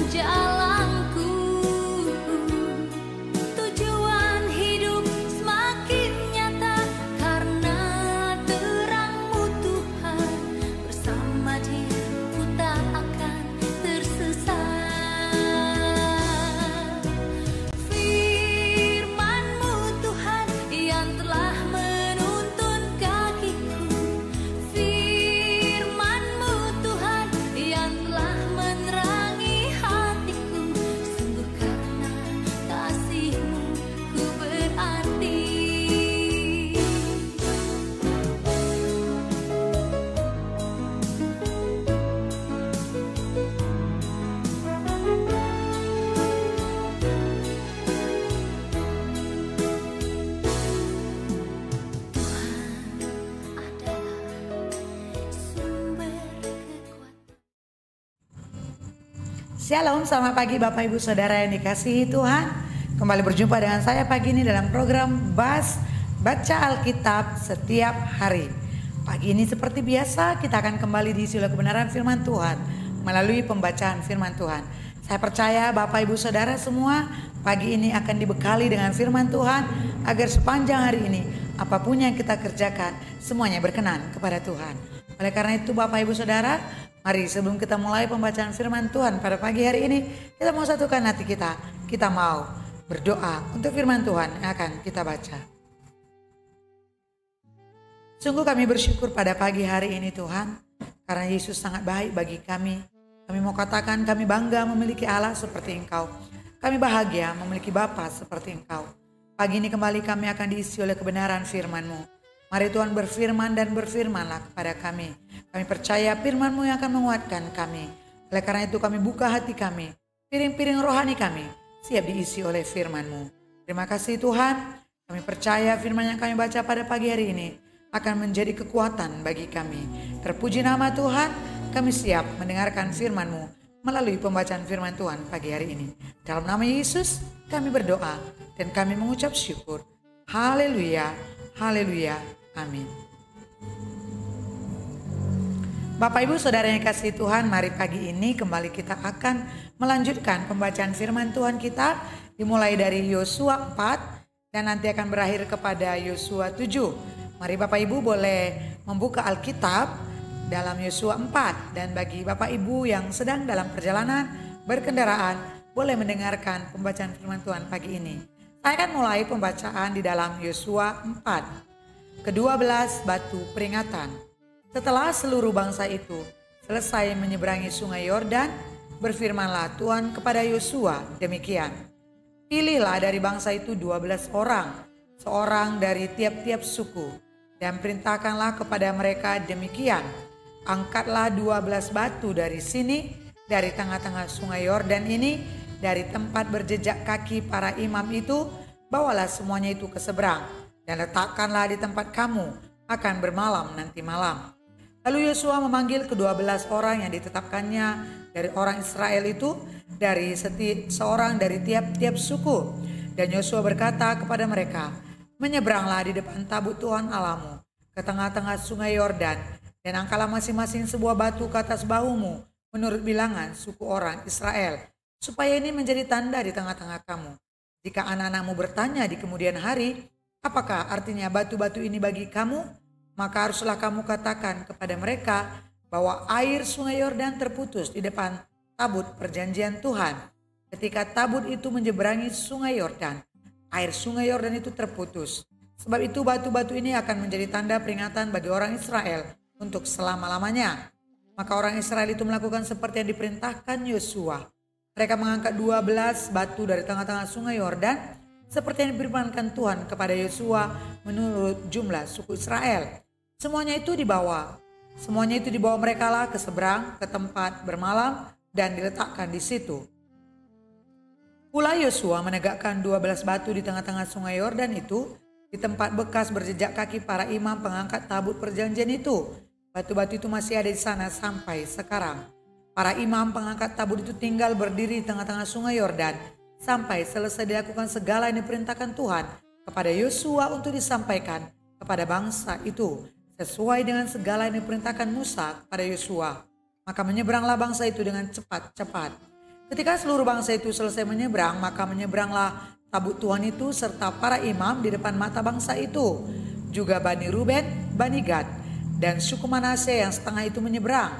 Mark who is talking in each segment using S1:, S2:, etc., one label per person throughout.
S1: jalanku, tujuan hidup semakin nyata karena terang-Mu Tuhan. Bersama Dia ku tak akan tersesat. Firman-Mu Tuhan yang telah menuntun kakiku, Firman-Mu Tuhan yang telah menerangi hatiku. Sungguh karena kasih-Mu ku berarti.
S2: Shalom, selamat pagi Bapak Ibu Saudara yang dikasihi Tuhan. Kembali berjumpa dengan saya pagi ini dalam program Baca Alkitab setiap hari. Pagi ini seperti biasa kita akan kembali diisi oleh kebenaran firman Tuhan melalui pembacaan firman Tuhan. Saya percaya Bapak Ibu Saudara semua pagi ini akan dibekali dengan firman Tuhan agar sepanjang hari ini apapun yang kita kerjakan semuanya berkenan kepada Tuhan. Oleh karena itu Bapak Ibu Saudara, mari sebelum kita mulai pembacaan firman Tuhan pada pagi hari ini, kita mau satukan hati kita. Kita mau berdoa untuk firman Tuhan yang akan kita baca. Sungguh kami bersyukur pada pagi hari ini Tuhan, karena Yesus sangat baik bagi kami. Kami mau katakan kami bangga memiliki Allah seperti Engkau. Kami bahagia memiliki Bapa seperti Engkau. Pagi ini kembali kami akan diisi oleh kebenaran firman-Mu. Mari Tuhan berfirman dan berfirmanlah kepada kami. Kami percaya firman-Mu yang akan menguatkan kami. Oleh karena itu kami buka hati kami, piring-piring rohani kami siap diisi oleh firman-Mu. Terima kasih Tuhan, kami percaya firman yang kami baca pada pagi hari ini akan menjadi kekuatan bagi kami. Terpuji nama Tuhan, kami siap mendengarkan firman-Mu melalui pembacaan firman Tuhan pagi hari ini. Dalam nama Yesus kami berdoa dan kami mengucap syukur. Haleluya, haleluya, amin. Bapak Ibu Saudara yang kasih Tuhan, mari pagi ini kembali kita akan melanjutkan pembacaan firman Tuhan kita dimulai dari Yosua 4 dan nanti akan berakhir kepada Yosua 7. Mari Bapak Ibu boleh membuka Alkitab dalam Yosua 4 dan bagi Bapak Ibu yang sedang dalam perjalanan berkendaraan boleh mendengarkan pembacaan firman Tuhan pagi ini. Saya akan mulai pembacaan di dalam Yosua 4. Ke-12 batu peringatan. Setelah seluruh bangsa itu selesai menyeberangi sungai Yordan, berfirmanlah Tuhan kepada Yosua demikian. Pilihlah dari bangsa itu 12 orang, seorang dari tiap-tiap suku, dan perintahkanlah kepada mereka demikian. Angkatlah 12 batu dari sini, dari tengah-tengah sungai Yordan ini, dari tempat berjejak kaki para imam itu, bawalah semuanya itu ke seberang, dan letakkanlah di tempat kamu akan bermalam nanti malam. Lalu Yosua memanggil ke-12 orang yang ditetapkannya dari orang Israel itu, dari seorang dari tiap-tiap suku. Dan Yosua berkata kepada mereka, menyeberanglah di depan tabut Tuhan Allahmu ke tengah-tengah sungai Yordan, dan angkatlah masing-masing sebuah batu ke atas bahumu menurut bilangan suku orang Israel, supaya ini menjadi tanda di tengah-tengah kamu. Jika anak-anakmu bertanya di kemudian hari, apakah artinya batu-batu ini bagi kamu? Maka haruslah kamu katakan kepada mereka bahwa air sungai Yordan terputus di depan tabut perjanjian Tuhan. Ketika tabut itu menyeberangi sungai Yordan, air sungai Yordan itu terputus. Sebab itu batu-batu ini akan menjadi tanda peringatan bagi orang Israel untuk selama-lamanya. Maka orang Israel itu melakukan seperti yang diperintahkan Yosua. Mereka mengangkat 12 batu dari tengah-tengah sungai Yordan, seperti yang difirmankan Tuhan kepada Yosua menurut jumlah suku Israel. Semuanya itu dibawa mereka lah ke seberang, ke tempat bermalam, dan diletakkan di situ. Pula Yosua menegakkan 12 batu di tengah-tengah sungai Yordan itu, di tempat bekas berjejak kaki para imam pengangkat tabut perjanjian itu. Batu-batu itu masih ada di sana sampai sekarang. Para imam pengangkat tabut itu tinggal berdiri di tengah-tengah sungai Yordan, sampai selesai dilakukan segala yang diperintahkan Tuhan kepada Yosua untuk disampaikan kepada bangsa itu, sesuai dengan segala yang diperintahkan Musa kepada Yosua. Maka menyeberanglah bangsa itu dengan cepat-cepat. Ketika seluruh bangsa itu selesai menyeberang, maka menyeberanglah tabut Tuhan itu serta para imam di depan mata bangsa itu. Juga Bani Ruben, Bani Gad, dan suku Manase yang setengah itu menyeberang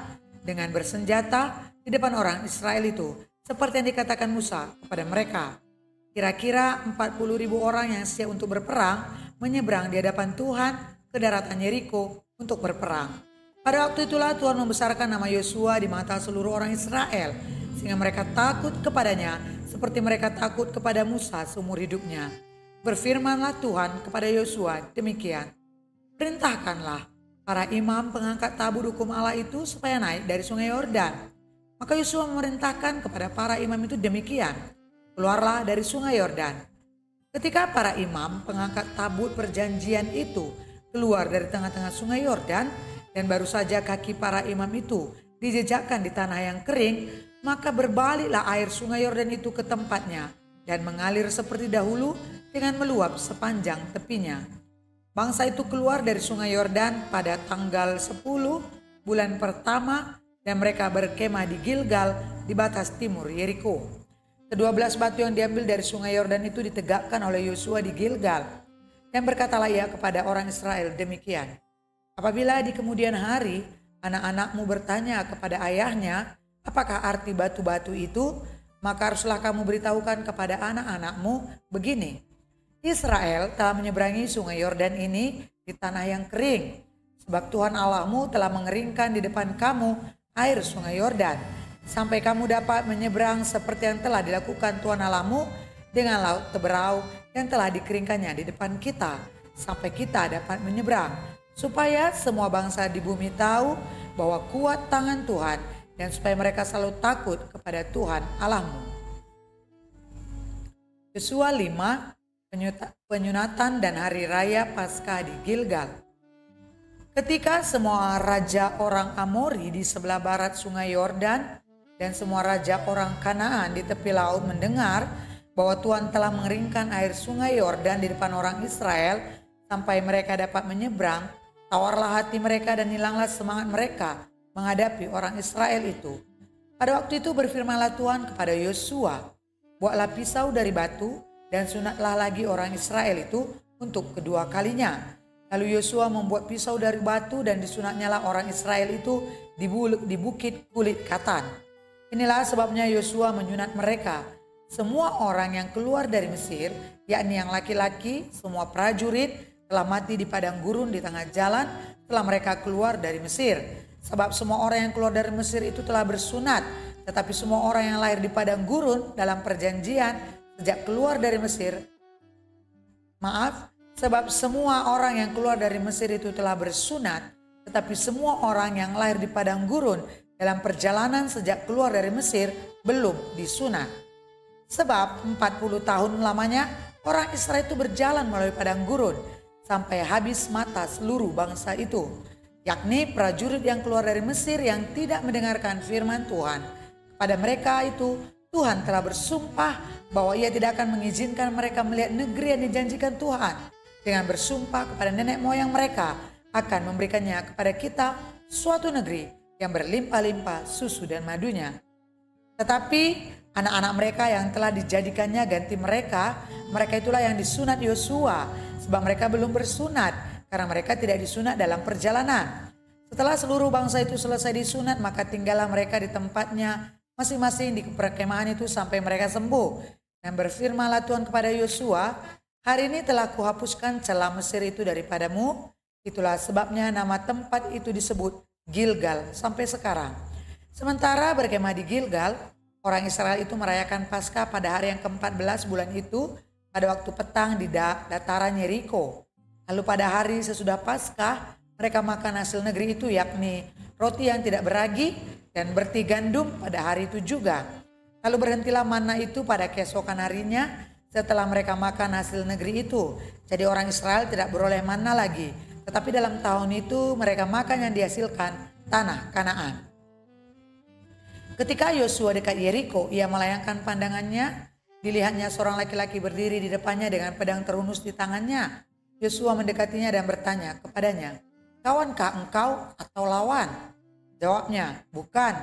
S2: dengan bersenjata di depan orang Israel itu, seperti yang dikatakan Musa kepada mereka. Kira-kira 40.000 orang yang siap untuk berperang menyeberang di hadapan Tuhan ke daratan Yeriko untuk berperang. Pada waktu itulah Tuhan membesarkan nama Yosua di mata seluruh orang Israel, sehingga mereka takut kepadanya seperti mereka takut kepada Musa seumur hidupnya. Berfirmanlah Tuhan kepada Yosua demikian, perintahkanlah para imam pengangkat tabut hukum Allah itu supaya naik dari sungai Yordan. Maka Yosua memerintahkan kepada para imam itu demikian, keluarlah dari sungai Yordan. Ketika para imam pengangkat tabut perjanjian itu keluar dari tengah-tengah sungai Yordan, dan baru saja kaki para imam itu dijejakkan di tanah yang kering, maka berbaliklah air sungai Yordan itu ke tempatnya dan mengalir seperti dahulu dengan meluap sepanjang tepinya. Bangsa itu keluar dari sungai Yordan pada tanggal 10 bulan pertama dan mereka berkemah di Gilgal di batas timur Yeriko. Ke-12 batu yang diambil dari sungai Yordan itu ditegakkan oleh Yosua di Gilgal. Dan berkatalah ia kepada orang Israel demikian, apabila di kemudian hari anak-anakmu bertanya kepada ayahnya, apakah arti batu-batu itu? Maka haruslah kamu beritahukan kepada anak-anakmu begini, Israel telah menyeberangi sungai Yordan ini di tanah yang kering. Sebab Tuhan Allahmu telah mengeringkan di depan kamu air sungai Yordan, sampai kamu dapat menyeberang seperti yang telah dilakukan Tuhan Allahmu dengan laut Teberau yang telah dikeringkannya di depan kita, sampai kita dapat menyeberang, supaya semua bangsa di bumi tahu bahwa kuat tangan Tuhan, dan supaya mereka selalu takut kepada Tuhan Allahmu. Yosua 5, penyunatan dan hari raya Paskah di Gilgal. Ketika semua raja orang Amori di sebelah barat sungai Yordan dan semua raja orang Kanaan di tepi laut mendengar bahwa Tuhan telah mengeringkan air sungai Yordan di depan orang Israel sampai mereka dapat menyeberang, tawarlah hati mereka dan hilanglah semangat mereka menghadapi orang Israel itu. Pada waktu itu berfirmanlah Tuhan kepada Yosua, buatlah pisau dari batu dan sunatlah lagi orang Israel itu untuk kedua kalinya. Lalu Yosua membuat pisau dari batu dan disunatnyalah orang Israel itu di bukit kulit katan. Inilah sebabnya Yosua menyunat mereka. Semua orang yang keluar dari Mesir, yakni yang laki-laki, semua prajurit telah mati di padang gurun di tengah jalan setelah mereka keluar dari Mesir. Sebab semua orang yang keluar dari Mesir itu telah bersunat, tetapi semua orang yang lahir di padang gurun dalam perjanjian sejak keluar dari Mesir. Sebab semua orang yang keluar dari Mesir itu telah bersunat, tetapi semua orang yang lahir di padang gurun dalam perjalanan sejak keluar dari Mesir belum disunat. Sebab 40 tahun lamanya orang Israel itu berjalan melalui padang gurun sampai habis mata seluruh bangsa itu, yakni prajurit yang keluar dari Mesir yang tidak mendengarkan firman Tuhan. Pada mereka itu Tuhan telah bersumpah bahwa ia tidak akan mengizinkan mereka melihat negeri yang dijanjikan Tuhan, dengan bersumpah kepada nenek moyang mereka akan memberikannya kepada kita suatu negeri yang berlimpah-limpah susu dan madunya. Tetapi anak-anak mereka yang telah dijadikannya ganti mereka itulah yang disunat Yosua, sebab mereka belum bersunat karena mereka tidak disunat dalam perjalanan. Setelah seluruh bangsa itu selesai disunat, maka tinggallah mereka di tempatnya masing-masing di perkemahan itu sampai mereka sembuh. Dan berfirmanlah Tuhan kepada Yosua, hari ini telah kuhapuskan celah Mesir itu daripadamu. Itulah sebabnya nama tempat itu disebut Gilgal sampai sekarang. Sementara berkemah di Gilgal, orang Israel itu merayakan Paskah pada hari yang ke-14 bulan itu pada waktu petang di dataran Yeriko. Lalu pada hari sesudah Paskah mereka makan hasil negeri itu, yakni roti yang tidak beragi dan berti gandum pada hari itu juga. Lalu berhentilah manna itu pada keesokan harinya setelah mereka makan hasil negeri itu. Jadi orang Israel tidak beroleh manna lagi, tetapi dalam tahun itu mereka makan yang dihasilkan tanah Kanaan. Ketika Yosua dekat Yeriko, ia melayangkan pandangannya. Dilihatnya seorang laki-laki berdiri di depannya dengan pedang terhunus di tangannya. Yosua mendekatinya dan bertanya kepadanya, kawankah engkau atau lawan? Jawabnya, bukan,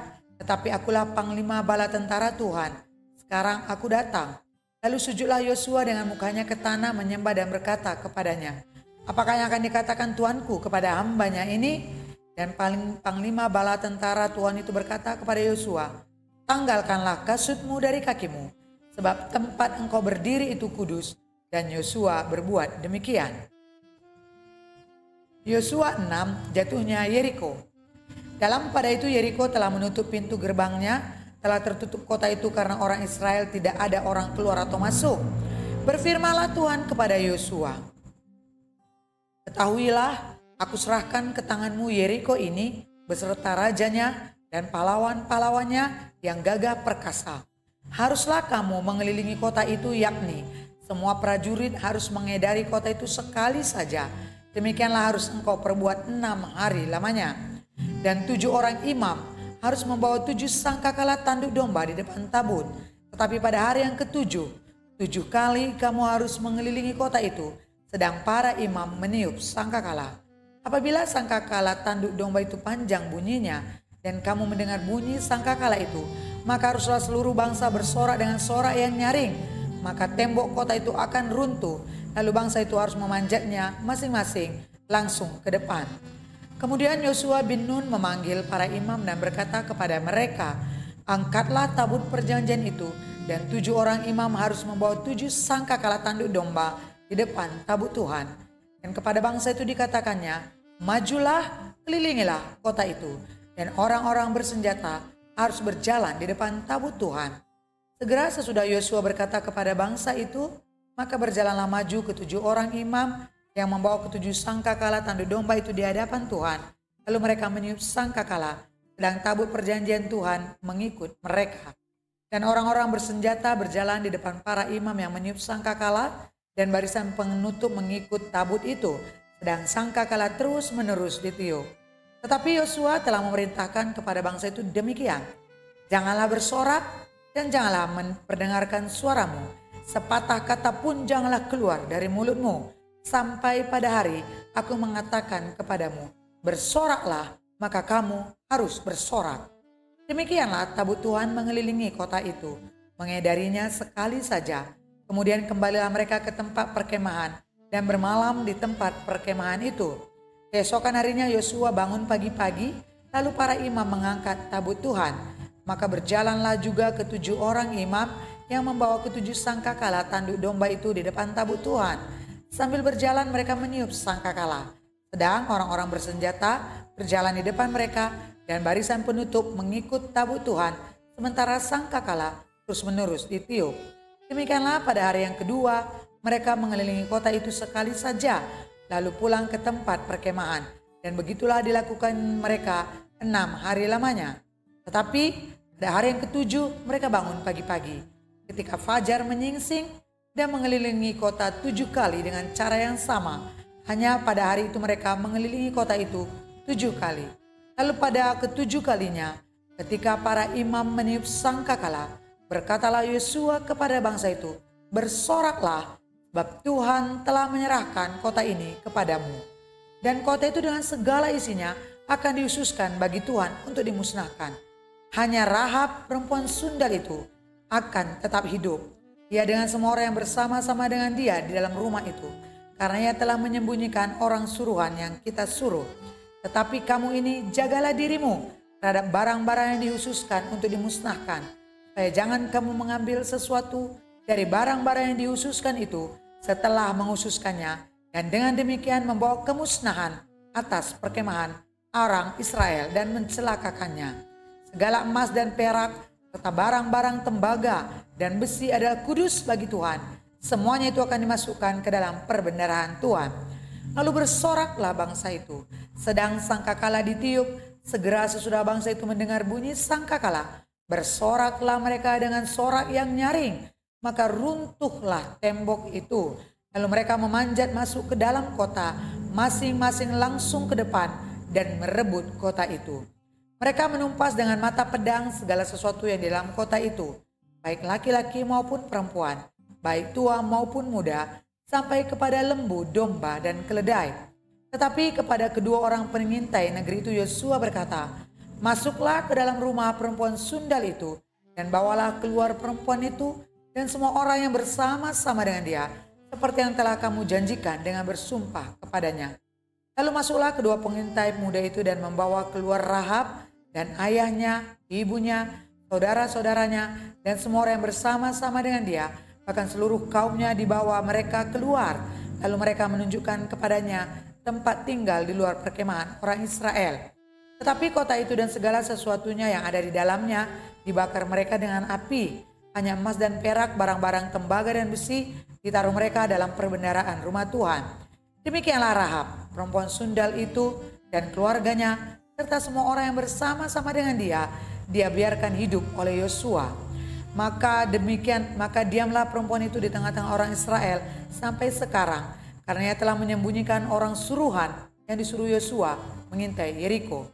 S2: Tetapi akulah panglima bala tentara Tuhan. Sekarang aku datang. Lalu sujudlah Yosua dengan mukanya ke tanah menyembah dan berkata kepadanya, apakah yang akan dikatakan Tuanku kepada hambanya ini? Dan panglima bala tentara Tuhan itu berkata kepada Yosua, tanggalkanlah kasutmu dari kakimu, sebab tempat engkau berdiri itu kudus. Dan Yosua berbuat demikian. Yosua 6, jatuhnya Yeriko. Dalam pada itu Yeriko telah menutup pintu gerbangnya, telah tertutup kota itu karena orang Israel tidak ada orang keluar atau masuk. Berfirmanlah Tuhan kepada Yosua, ketahuilah, aku serahkan ke tanganmu Yeriko ini beserta rajanya dan pahlawan-pahlawannya yang gagah perkasa. Haruslah kamu mengelilingi kota itu, yakni semua prajurit harus mengedari kota itu sekali saja. Demikianlah harus engkau perbuat 6 hari lamanya. Dan 7 orang imam harus membawa 7 sangkakala tanduk domba di depan tabut. Tetapi pada hari yang ke-7, 7 kali kamu harus mengelilingi kota itu, sedang para imam meniup sangkakala. Apabila sangkakala tanduk domba itu panjang bunyinya, dan kamu mendengar bunyi sangkakala itu, maka haruslah seluruh bangsa bersorak dengan sorak yang nyaring. Maka tembok kota itu akan runtuh, lalu bangsa itu harus memanjatnya masing-masing langsung ke depan. Kemudian Yosua bin Nun memanggil para imam dan berkata kepada mereka, angkatlah tabut perjanjian itu, dan 7 orang imam harus membawa 7 sangkakala tanduk domba di depan tabut Tuhan. Dan kepada bangsa itu dikatakannya, majulah, kelilingilah kota itu, dan orang-orang bersenjata harus berjalan di depan tabut Tuhan. Segera sesudah Yosua berkata kepada bangsa itu, maka berjalanlah maju ke-7 orang imam yang membawa ke-7 sangkakala tanduk domba itu di hadapan Tuhan. Lalu mereka meniup sangkakala, sedang tabut perjanjian Tuhan mengikut mereka. Dan orang-orang bersenjata berjalan di depan para imam yang meniup sangkakala, dan barisan penutup mengikut tabut itu, sedang sangkakala terus menerus ditiup. Tetapi Yosua telah memerintahkan kepada bangsa itu demikian, janganlah bersorak, dan janganlah memperdengarkan suaramu, sepatah kata pun janganlah keluar dari mulutmu, sampai pada hari aku mengatakan kepadamu, bersoraklah, maka kamu harus bersorak. Demikianlah tabut Tuhan mengelilingi kota itu, mengedarinya sekali saja. Kemudian kembalilah mereka ke tempat perkemahan dan bermalam di tempat perkemahan itu. Keesokan harinya Yosua bangun pagi-pagi, lalu para imam mengangkat tabut Tuhan. Maka berjalanlah juga ke-7 orang imam yang membawa ke-7 sangkakala tanduk domba itu di depan tabut Tuhan. Sambil berjalan mereka meniup sangkakala. Sedang orang-orang bersenjata berjalan di depan mereka dan barisan penutup mengikut tabut Tuhan. Sementara sangkakala terus menerus ditiup. Demikianlah pada hari yang kedua mereka mengelilingi kota itu sekali saja, lalu pulang ke tempat perkemahan. Dan begitulah dilakukan mereka 6 hari lamanya. Tetapi pada hari yang ke-7 mereka bangun pagi-pagi ketika fajar menyingsing dan mengelilingi kota 7 kali dengan cara yang sama. Hanya pada hari itu mereka mengelilingi kota itu 7 kali. Lalu pada ke-7 kalinya ketika para imam meniup sangkakala, berkatalah Yosua kepada bangsa itu, bersoraklah, sebab Tuhan telah menyerahkan kota ini kepadamu. Dan kota itu dengan segala isinya akan diususkan bagi Tuhan untuk dimusnahkan. Hanya Rahab perempuan sundal itu akan tetap hidup. Ia dengan semua orang yang bersama-sama dengan dia di dalam rumah itu. Karena ia telah menyembunyikan orang suruhan yang kita suruh. Tetapi kamu ini jagalah dirimu terhadap barang-barang yang dihususkan untuk dimusnahkan. Supaya jangan kamu mengambil sesuatu dari barang-barang yang dihususkan itu setelah menghususkannya. Dan dengan demikian membawa kemusnahan atas perkemahan orang Israel dan mencelakakannya. Segala emas dan perak, serta barang-barang tembaga dan besi adalah kudus bagi Tuhan. Semuanya itu akan dimasukkan ke dalam perbendaharaan Tuhan. Lalu bersoraklah bangsa itu. Sedang sangkakala ditiup, segera sesudah bangsa itu mendengar bunyi sangkakala, bersoraklah mereka dengan sorak yang nyaring. Maka runtuhlah tembok itu. Lalu mereka memanjat masuk ke dalam kota, masing-masing langsung ke depan dan merebut kota itu. Mereka menumpas dengan mata pedang segala sesuatu yang di dalam kota itu, baik laki-laki maupun perempuan, baik tua maupun muda, sampai kepada lembu, domba, dan keledai. Tetapi kepada kedua orang pengintai negeri itu Yosua berkata, Masuklah ke dalam rumah perempuan sundal itu dan bawalah keluar perempuan itu dan semua orang yang bersama-sama dengan dia, seperti yang telah kamu janjikan dengan bersumpah kepadanya. Lalu masuklah kedua pengintai muda itu dan membawa keluar Rahab dan ayahnya, ibunya, saudara-saudaranya, dan semua orang yang bersama-sama dengan dia, bahkan seluruh kaumnya dibawa mereka keluar. Lalu mereka menunjukkan kepadanya tempat tinggal di luar perkemahan orang Israel. Tetapi kota itu dan segala sesuatunya yang ada di dalamnya dibakar mereka dengan api. Hanya emas dan perak, barang-barang tembaga dan besi ditaruh mereka dalam perbendaharaan rumah Tuhan. Demikianlah Rahab, perempuan sundal itu dan keluarganya, serta semua orang yang bersama-sama dengan dia biarkan hidup oleh Yosua. Maka diamlah perempuan itu di tengah-tengah orang Israel sampai sekarang, karena ia telah menyembunyikan orang suruhan yang disuruh Yosua mengintai Yeriko.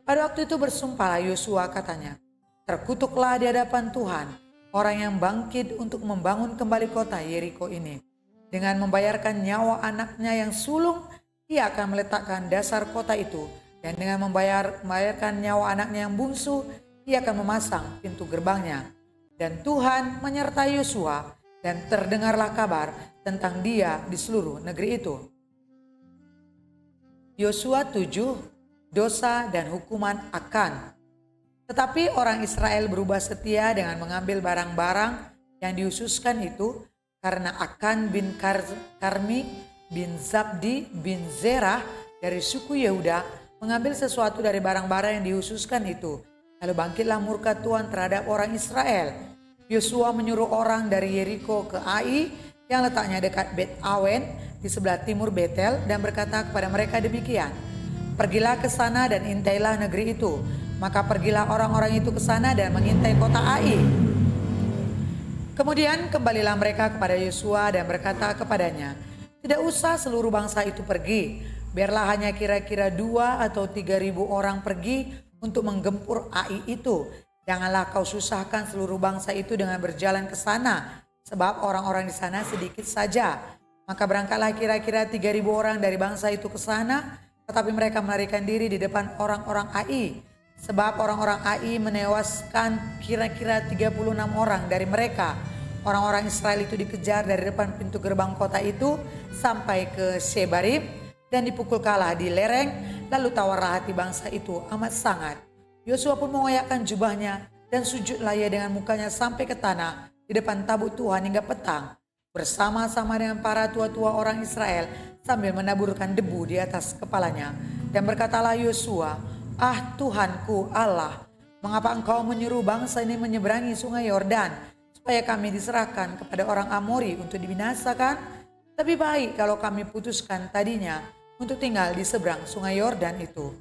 S2: Pada waktu itu bersumpahlah Yosua, katanya, terkutuklah di hadapan Tuhan orang yang bangkit untuk membangun kembali kota Yeriko ini. Dengan membayarkan nyawa anaknya yang sulung, ia akan meletakkan dasar kota itu. Dan dengan membayarkan nyawa anaknya yang bungsu, ia akan memasang pintu gerbangnya. Dan Tuhan menyertai Yosua, dan terdengarlah kabar tentang dia di seluruh negeri itu. Yosua 7, dosa dan hukuman Akan. Tetapi orang Israel berubah setia dengan mengambil barang-barang yang dihususkan itu, karena Akan bin Karmi bin Zabdi bin Zerah dari suku Yehuda mengambil sesuatu dari barang-barang yang dihususkan itu. Lalu bangkitlah murka Tuhan terhadap orang Israel. Yosua menyuruh orang dari Yeriko ke Ai yang letaknya dekat Bet Awen di sebelah timur Betel, dan berkata kepada mereka demikian, pergilah ke sana dan intailah negeri itu. Maka pergilah orang-orang itu ke sana dan mengintai kota Ai. Kemudian kembalilah mereka kepada Yosua dan berkata kepadanya, tidak usah seluruh bangsa itu pergi, biarlah hanya kira-kira 2 atau 3.000 orang pergi untuk menggempur Ai itu. Janganlah kau susahkan seluruh bangsa itu dengan berjalan ke sana, sebab orang-orang di sana sedikit saja. Maka berangkatlah kira-kira 3.000 orang dari bangsa itu ke sana, tetapi mereka melarikan diri di depan orang-orang Ai. Sebab orang-orang Ai menewaskan kira-kira 36 orang dari mereka. Orang-orang Israel itu dikejar dari depan pintu gerbang kota itu sampai ke Shebarim dan dipukul kalah di lereng. Lalu tawarlah hati bangsa itu amat sangat. Yosua pun mengoyakkan jubahnya dan sujudlah ia dengan mukanya sampai ke tanah di depan tabut Tuhan hingga petang, bersama-sama dengan para tua-tua orang Israel sambil menaburkan debu di atas kepalanya. Dan berkatalah Yosua, ah Tuhanku Allah, mengapa engkau menyuruh bangsa ini menyeberangi sungai Yordan, supaya kami diserahkan kepada orang Amori untuk dibinasakan? Lebih baik kalau kami putuskan tadinya untuk tinggal di seberang sungai Yordan itu.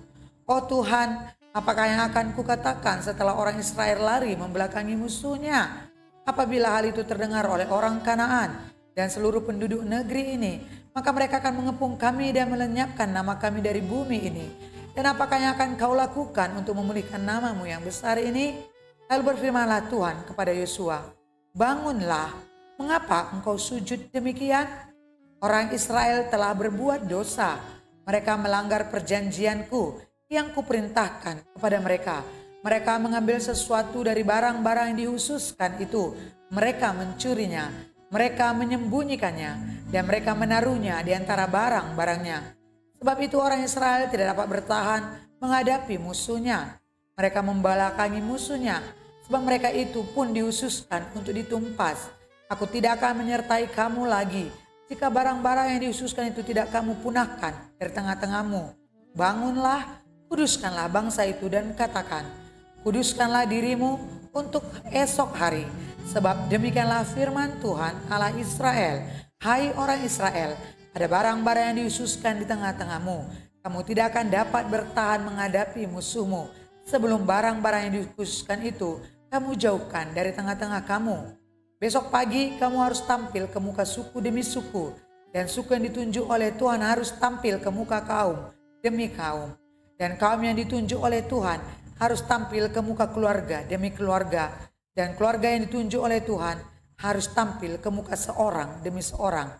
S2: Oh Tuhan, apakah yang akan kukatakan setelah orang Israel lari membelakangi musuhnya? Apabila hal itu terdengar oleh orang Kanaan dan seluruh penduduk negeri ini, maka mereka akan mengepung kami dan melenyapkan nama kami dari bumi ini. Dan apakah yang akan kau lakukan untuk memulihkan namamu yang besar ini? Lalu berfirmanlah Tuhan kepada Yosua, bangunlah, mengapa engkau sujud demikian? Orang Israel telah berbuat dosa, mereka melanggar perjanjianku yang kuperintahkan kepada mereka. Mereka mengambil sesuatu dari barang-barang yang dihususkan itu, mereka mencurinya, mereka menyembunyikannya, dan mereka menaruhnya di antara barang-barangnya. Sebab itu orang Israel tidak dapat bertahan menghadapi musuhnya. Mereka membelakangi musuhnya, sebab mereka itu pun dihususkan untuk ditumpas. Aku tidak akan menyertai kamu lagi jika barang-barang yang dihususkan itu tidak kamu punahkan dari tengah-tengahmu. Bangunlah, kuduskanlah bangsa itu dan katakan, kuduskanlah dirimu untuk esok hari. Sebab demikianlah firman Tuhan Allah Israel, hai orang Israel, ada barang-barang yang dihususkan di tengah-tengahmu. Kamu tidak akan dapat bertahan menghadapi musuhmu sebelum barang-barang yang dikhususkan itu kamu jauhkan dari tengah-tengah kamu. Besok pagi kamu harus tampil ke muka suku demi suku, dan suku yang ditunjuk oleh Tuhan harus tampil ke muka kaum demi kaum. Dan kaum yang ditunjuk oleh Tuhan harus tampil ke muka keluarga demi keluarga, dan keluarga yang ditunjuk oleh Tuhan harus tampil ke muka seorang demi seorang.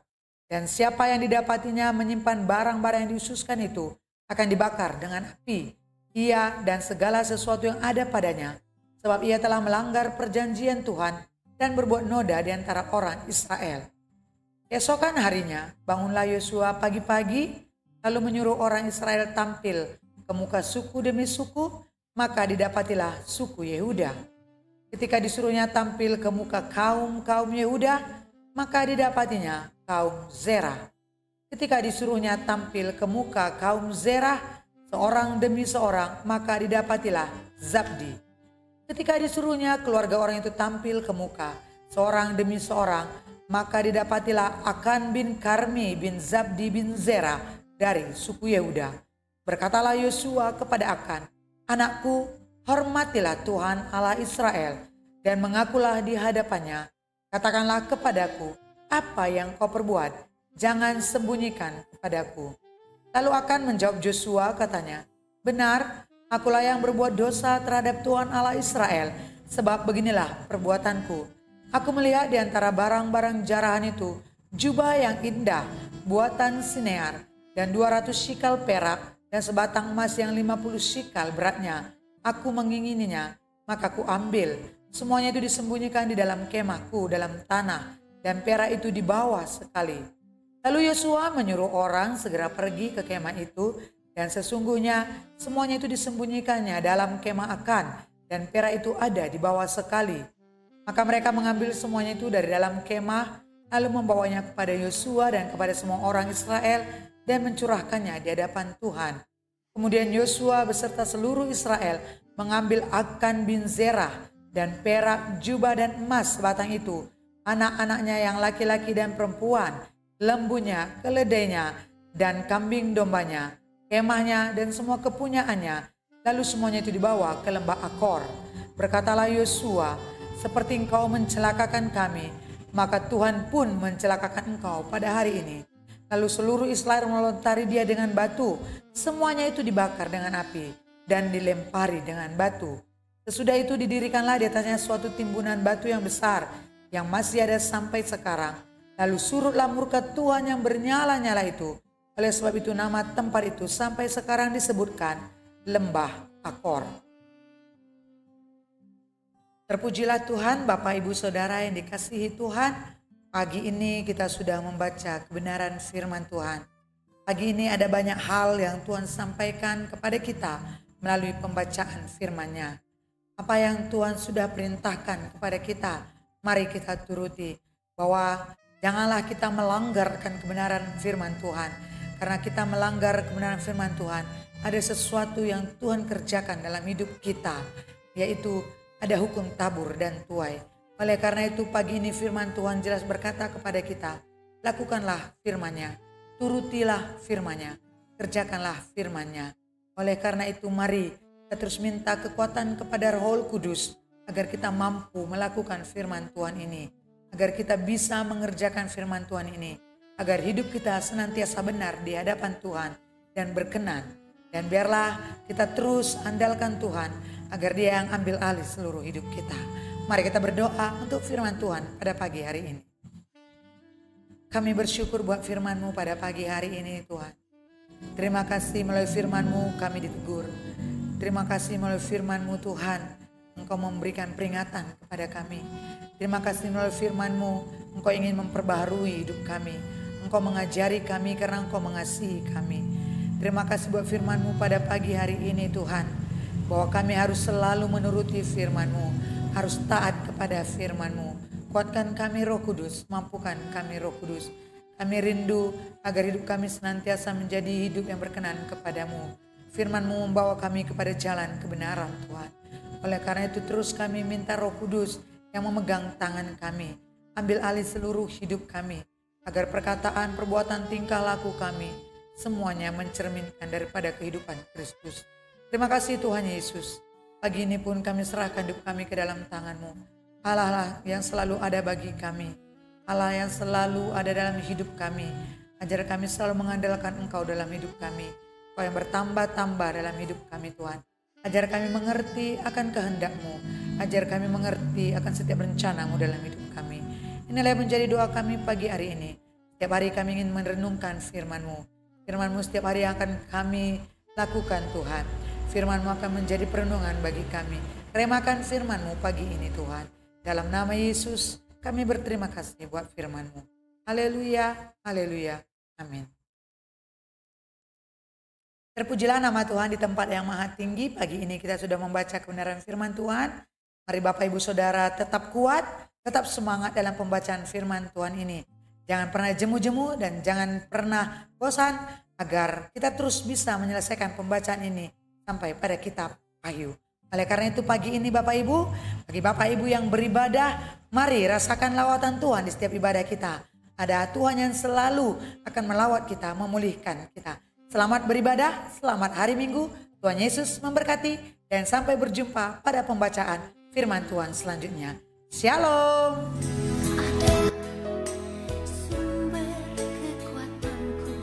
S2: Dan siapa yang didapatinya menyimpan barang-barang yang dihususkan itu akan dibakar dengan api. ia dan segala sesuatu yang ada padanya, sebab ia telah melanggar perjanjian Tuhan dan berbuat noda di antara orang Israel. Esokan harinya, bangunlah Yosua pagi-pagi, lalu menyuruh orang Israel tampil ke muka suku demi suku, maka didapatilah suku Yehuda. Ketika disuruhnya tampil ke muka kaum Yehuda, maka didapatinya kaum Zerah. Ketika disuruhnya tampil ke muka kaum Zerah, seorang demi seorang, maka didapatilah Zabdi. Ketika disuruhnya keluarga orang itu tampil ke muka seorang demi seorang, maka didapatilah Akan bin Karmi bin Zabdi bin Zerah dari suku Yehuda. Berkatalah Yosua kepada Akan, "Anakku, hormatilah Tuhan Allah Israel dan mengakulah di hadapannya. Katakanlah kepadaku apa yang kau perbuat, jangan sembunyikan kepadaku." Lalu Akan menjawab Yosua, katanya, "Benar, akulah yang berbuat dosa terhadap Tuhan Allah Israel, sebab beginilah perbuatanku. Aku melihat di antara barang-barang jarahan itu jubah yang indah, buatan Sinear, dan 200 shikal perak, dan sebatang emas yang 50 shikal beratnya. Aku mengingininya, maka ku ambil. Semuanya itu disembunyikan di dalam kemahku dalam tanah, dan perak itu di bawah sekali." Lalu Yosua menyuruh orang segera pergi ke kemah itu, dan sesungguhnya semuanya itu disembunyikannya dalam kemah Akan, dan perak itu ada di bawah sekali. Maka mereka mengambil semuanya itu dari dalam kemah, lalu membawanya kepada Yosua dan kepada semua orang Israel, dan mencurahkannya di hadapan Tuhan. Kemudian Yosua beserta seluruh Israel mengambil Akan bin Zerah dan perak, jubah dan emas sebatang itu, anak-anaknya yang laki-laki dan perempuan, lembunya, keledainya, dan kambing dombanya, kemahnya dan semua kepunyaannya. Lalu semuanya itu dibawa ke lembah Akor. Berkatalah Yosua, "Seperti engkau mencelakakan kami, maka Tuhan pun mencelakakan engkau pada hari ini." Lalu seluruh Israel melontari dia dengan batu. Semuanya itu dibakar dengan api dan dilempari dengan batu. Sesudah itu didirikanlah di atasnya suatu timbunan batu yang besar yang masih ada sampai sekarang. Lalu surutlah murka Tuhan yang bernyala-nyala itu. Oleh sebab itu nama tempat itu sampai sekarang disebutkan Lembah Akor. Terpujilah Tuhan, Bapak Ibu Saudara yang dikasihi Tuhan. Pagi ini kita sudah membaca kebenaran firman Tuhan. Pagi ini ada banyak hal yang Tuhan sampaikan kepada kita melalui pembacaan firman-Nya. Apa yang Tuhan sudah perintahkan kepada kita, mari kita turuti. Bahwa janganlah kita melanggarkan kebenaran firman Tuhan. Karena kita melanggar kebenaran firman Tuhan, ada sesuatu yang Tuhan kerjakan dalam hidup kita, yaitu ada hukum tabur dan tuai. Oleh karena itu pagi ini firman Tuhan jelas berkata kepada kita, lakukanlah firman-Nya, turutilah firman-Nya, kerjakanlah firman-Nya. Oleh karena itu mari kita terus minta kekuatan kepada Roh Kudus agar kita mampu melakukan firman Tuhan ini, agar kita bisa mengerjakan firman Tuhan ini, agar hidup kita senantiasa benar di hadapan Tuhan dan berkenan. Dan biarlah kita terus andalkan Tuhan agar Dia yang ambil alih seluruh hidup kita. Mari kita berdoa untuk firman Tuhan pada pagi hari ini. Kami bersyukur buat firman-Mu pada pagi hari ini Tuhan. Terima kasih melalui firman-Mu kami ditegur. Terima kasih melalui firman-Mu Tuhan, Engkau memberikan peringatan kepada kami. Terima kasih melalui firman-Mu, Engkau ingin memperbaharui hidup kami. Engkau mengajari kami karena Engkau mengasihi kami. Terima kasih buat firman-Mu pada pagi hari ini Tuhan, bahwa kami harus selalu menuruti firman-Mu, harus taat kepada firman-Mu. Kuatkan kami Roh Kudus, mampukan kami Roh Kudus. Kami rindu agar hidup kami senantiasa menjadi hidup yang berkenan kepadamu. Firman-Mu membawa kami kepada jalan kebenaran Tuhan. Oleh karena itu terus kami minta Roh Kudus yang memegang tangan kami. Ambil alih seluruh hidup kami, agar perkataan, perbuatan, tingkah laku kami semuanya mencerminkan daripada kehidupan Kristus. Terima kasih Tuhan Yesus. Pagi ini pun kami serahkan hidup kami ke dalam tangan-Mu. Allah lah yang selalu ada bagi kami. Allah yang selalu ada dalam hidup kami. Ajar kami selalu mengandalkan Engkau dalam hidup kami. Engkau yang bertambah-tambah dalam hidup kami Tuhan. Ajar kami mengerti akan kehendak-Mu. Ajar kami mengerti akan setiap rencana-Mu dalam hidup kami. Inilah yang menjadi doa kami pagi hari ini. Setiap hari kami ingin merenungkan firman-Mu. Firman-Mu setiap hari yang akan kami lakukan Tuhan. firman-Mu akan menjadi perenungan bagi kami. Remakan firman-Mu pagi ini Tuhan. Dalam nama Yesus kami berterima kasih buat firman-Mu. Haleluya, haleluya, amin. Terpujilah nama Tuhan di tempat yang maha tinggi. Pagi ini kita sudah membaca kebenaran firman Tuhan. Mari Bapak Ibu Saudara tetap kuat, tetap semangat dalam pembacaan firman Tuhan ini. Jangan pernah jemu-jemu dan jangan pernah bosan agar kita terus bisa menyelesaikan pembacaan ini sampai pada kitab Wahyu. Oleh karena itu pagi ini Bapak Ibu, bagi Bapak Ibu yang beribadah, mari rasakan lawatan Tuhan di setiap ibadah kita. Ada Tuhan yang selalu akan melawat kita, memulihkan kita. Selamat beribadah, selamat hari Minggu, Tuhan Yesus memberkati, dan sampai berjumpa pada pembacaan firman Tuhan selanjutnya. Shalom.
S1: Ada sumber kekuatanku,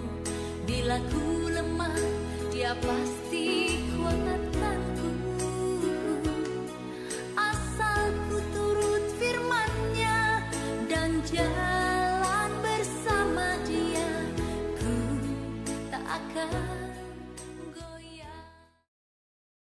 S1: bila ku lemah, Dia pasti kuatkanku. Asal ku turut firman-Nya dan jalan bersama Dia, ku tak akan